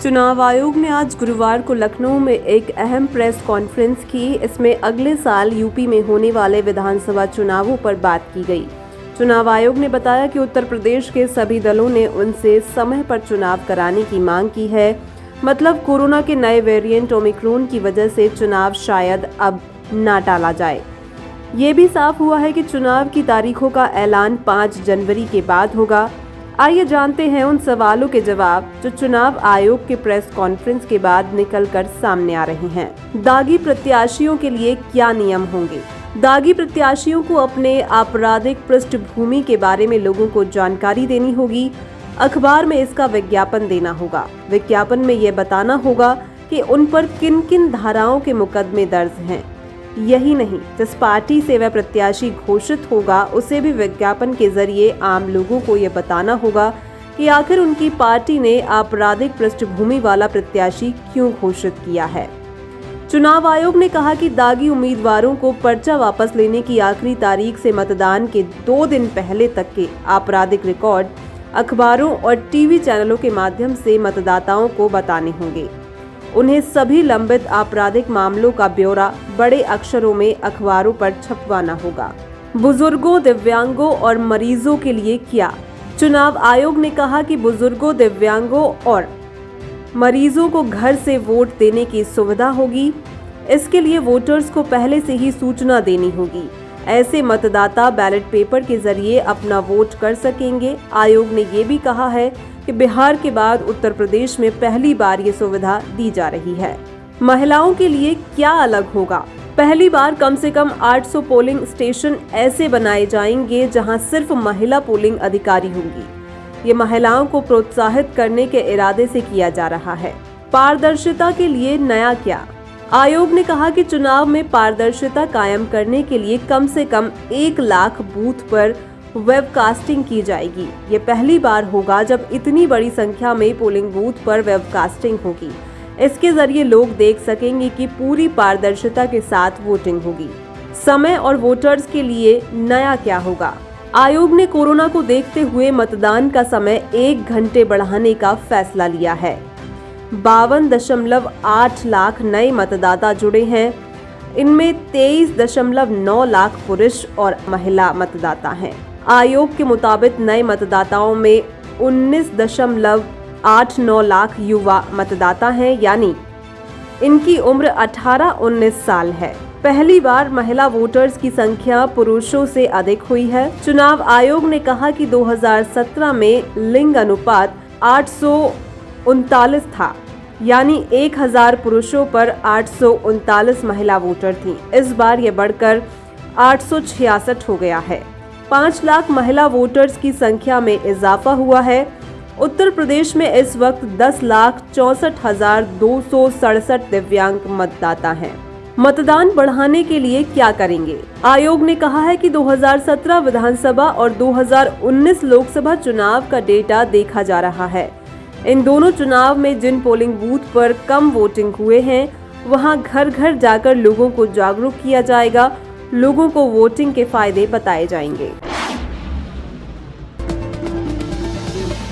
चुनाव आयोग ने आज गुरुवार को लखनऊ में एक अहम प्रेस कॉन्फ्रेंस की। इसमें अगले साल यूपी में होने वाले विधानसभा चुनावों पर बात की गई। चुनाव आयोग ने बताया कि उत्तर प्रदेश के सभी दलों ने उनसे समय पर चुनाव कराने की मांग की है। मतलब कोरोना के नए वेरिएंट ओमिक्रॉन की वजह से चुनाव शायद अब ना टाला जाए। ये भी साफ हुआ है कि चुनाव की तारीखों का ऐलान 5 जनवरी के बाद होगा। आइए जानते हैं उन सवालों के जवाब जो चुनाव आयोग के प्रेस कॉन्फ्रेंस के बाद निकलकर सामने आ रहे हैं। दागी प्रत्याशियों के लिए क्या नियम होंगे? दागी प्रत्याशियों को अपने आपराधिक पृष्ठभूमि के बारे में लोगों को जानकारी देनी होगी। अखबार में इसका विज्ञापन देना होगा। विज्ञापन में ये बताना होगा कि उन पर किन किन धाराओं के मुकदमे दर्ज हैं। यही नहीं, जिस पार्टी से वह प्रत्याशी घोषित होगा उसे भी विज्ञापन के जरिए आम लोगों को ये बताना होगा कि आखिर उनकी पार्टी ने आपराधिक पृष्ठभूमि वाला प्रत्याशी क्यों घोषित किया है। चुनाव आयोग ने कहा कि दागी उम्मीदवारों को पर्चा वापस लेने की आखिरी तारीख से मतदान के 2 दिन पहले तक के आपराधिक रिकॉर्ड अखबारों और टीवी चैनलों के माध्यम से मतदाताओं को बताने होंगे। उन्हें सभी लंबित आपराधिक मामलों का ब्यौरा बड़े अक्षरों में अखबारों पर छपवाना होगा। बुजुर्गों, दिव्यांगों और मरीजों के लिए क्या? चुनाव आयोग ने कहा कि बुजुर्गों, दिव्यांगों और मरीजों को घर से वोट देने की सुविधा होगी। इसके लिए वोटर्स को पहले से ही सूचना देनी होगी। ऐसे मतदाता बैलेट पेपर के जरिए अपना वोट कर सकेंगे। आयोग ने ये भी कहा है कि बिहार के बाद उत्तर प्रदेश में पहली बार ये सुविधा दी जा रही है। महिलाओं के लिए क्या अलग होगा? पहली बार कम से कम 800 पोलिंग स्टेशन ऐसे बनाए जाएंगे जहां सिर्फ महिला पोलिंग अधिकारी होंगी। ये महिलाओं को प्रोत्साहित करने के इरादे से किया जा रहा है। पारदर्शिता के लिए नया क्या? आयोग ने कहा कि चुनाव में पारदर्शिता कायम करने के लिए कम से कम 1 लाख बूथ पर वेबकास्टिंग की जाएगी। ये पहली बार होगा जब इतनी बड़ी संख्या में पोलिंग बूथ पर वेबकास्टिंग होगी। इसके जरिए लोग देख सकेंगे कि पूरी पारदर्शिता के साथ वोटिंग होगी। समय और वोटर्स के लिए नया क्या होगा? आयोग ने कोरोना को देखते हुए मतदान का समय 1 घंटे बढ़ाने का फैसला लिया है। 52.8 लाख नए मतदाता जुड़े हैं। इनमें 23.9 लाख पुरुष और महिला मतदाता हैं। आयोग के मुताबिक नए मतदाताओं में 19.89 लाख युवा मतदाता हैं, यानी इनकी उम्र 18-19 साल है। पहली बार महिला वोटर्स की संख्या पुरुषों से अधिक हुई है। चुनाव आयोग ने कहा कि 2017 में लिंग अनुपात 839 था, यानी 1000 पुरुषों पर 839 महिला वोटर थीं। इस बार ये बढ़कर 866 हो गया है। 5 लाख महिला वोटर्स की संख्या में इजाफा हुआ है। उत्तर प्रदेश में इस वक्त 10,64,267 दिव्यांग मतदाता हैं। मतदान बढ़ाने के लिए क्या करेंगे? आयोग ने कहा है कि 2017 विधानसभा और 2019 लोकसभा चुनाव का डेटा देखा जा रहा है। इन दोनों चुनाव में जिन पोलिंग बूथ पर कम वोटिंग हुए हैं, वहां घर घर जाकर लोगों को जागरूक किया जाएगा। लोगों को वोटिंग के फायदे बताए जाएंगे।